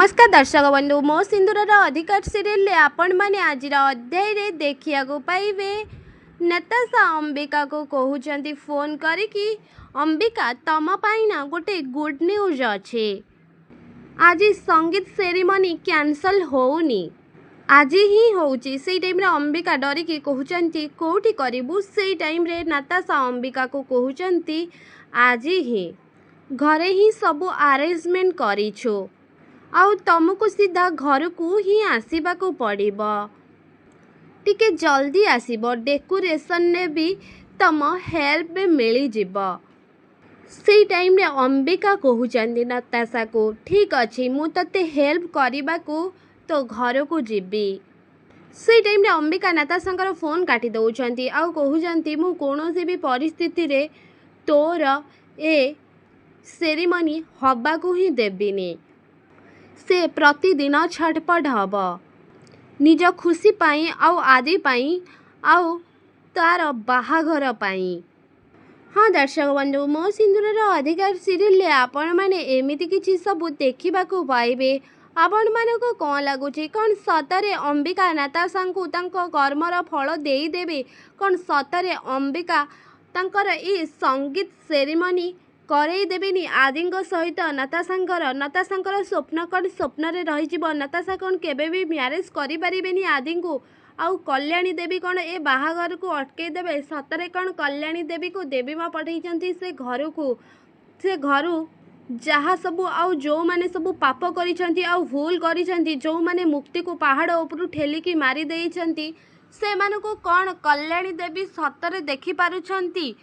नमस्कार दर्शक बंधु मो सिंदूर अधिकार सीरियल आपण मैंने आज अध्याय देखा पाइबे नताशा अंबिका को कहते फोन करिकी अंबिका तम पाइना गोटे गुड न्यूज अच्छे आज संगीत सेरेमनी कैंसल होनी आज ही होची से टाइम रे अंबिका डरिकी कहते कौटी करू से टाइम रे नताशा अंबिका को कहते आज ही घरे ही सब अरेंजमेंट करिछु आउ तुमको सीधा घर को ही आसवा को पड़ब टिके जल्दी आसब डेकोरेशन ने भी तुम हेल्प मिल जिब से टाइम रे अंबिका कहते नताशा को ठीक अच्छे मु तते हेल्प करने को तो घर को जीवी से टाइम रे अंबिका नताशा फोन काटी दौरान आउ कहते मु कौन भी परिस्थिति रे तोर ए सेरेमनी हवा को ही देविनी से प्रतिदिन छटपट हब निज खुशी पाई आउ आदि पाई आउ तार बाहाघर पाई। हाँ दर्शक बंधु मो सिंदूर अधिकार सीरियल आपण मैंने एमती किसी सब देखा पाइबे आपण मानक कौन लगुच कौन सतरे अंबिका नताशा को कर्मर फल देदेवे कौन सतरे अंबिका तांकर ई संगीत सेरेमनी करई देबेनी आदि सहित नताशा स्वप्न कौन स्वप्न रही नताशा कौन केबे भी मैरेज करि परिबेनी आदि को आउ कल्याणी देवी कौन ए बाहाघर को अटकई देबे सतरे कौन कल्याणी देवी को देवी माँ पठई से घर को से घर जहाँ सबू आउ जो माने सबू पाप करिसेंती आउ भूल करिसेंती जो माने मुक्ति को पहाड़ ऊपर ठेलिकी मारी देइसेंती से मानको कौन कल्याणी देवी सतरे देखि पारुछंती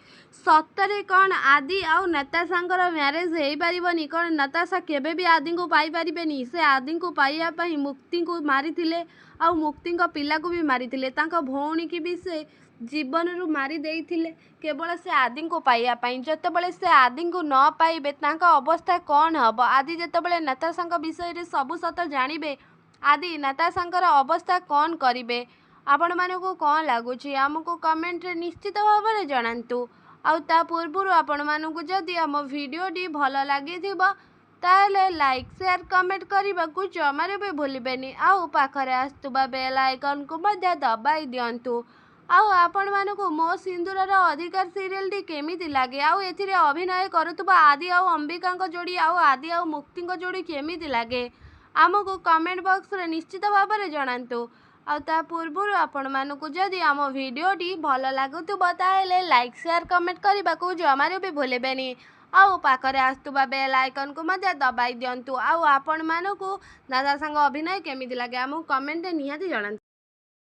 सतरे कौन आदि आउ नताशांकर मैरेज हो पारिबनी कौन नताशा केबे भी आदि को पाई परिबेनी से आदि को पाइया पई मुक्ति को मारिथिले आउ मुक्ति को पिला को भी मारिथिले तांका भौणी की भी से जीवन रु मारी देइथिले केवल से आदि को पाइया पई जतबेले से आदि को न पाइबे तांका अवस्था कौन हबो आदि जतबेले नताशांक विषय रे सब सत जानिबे आदि नताशांकर अवस्था कौन करिवे आपण मानको कौन लगुच आमको कमेंट रे निश्चित भाव में जनातु आउ ता पूर्व आपण मानको जदि आम वीडियोटी भल लगी ताले लाइक शेयर कमेंट करने को जमारे भी भूलबेनी आउ पाखरे आसुबा बेल आइकन को मध्य दबाई दिंतु आउ आपण मानको मो सिंदूर अधिकार सीरियल टी केमिति लागे आउ एथिरे अभिनय करुतबा आदि आउ अंबिका जोड़ी आउ आदि आउ मुक्ति जोड़ी केमिति लागे आमको कमेंट बॉक्स रे निश्चित भाव में जनातु आउ ता पूर्व आपण मानको जदि आम वीडियोटी भल लगुतबो ताले लाइक शेयर कमेंट करने को जमारे भी भूलबेनी आउ पाखरे आसुबा बेल आइकन को मध्य दबाई दिंतु आउ आपण मानको नताशांक अभिनय केमिति लागे आमको कमेंट निहाती जनातु।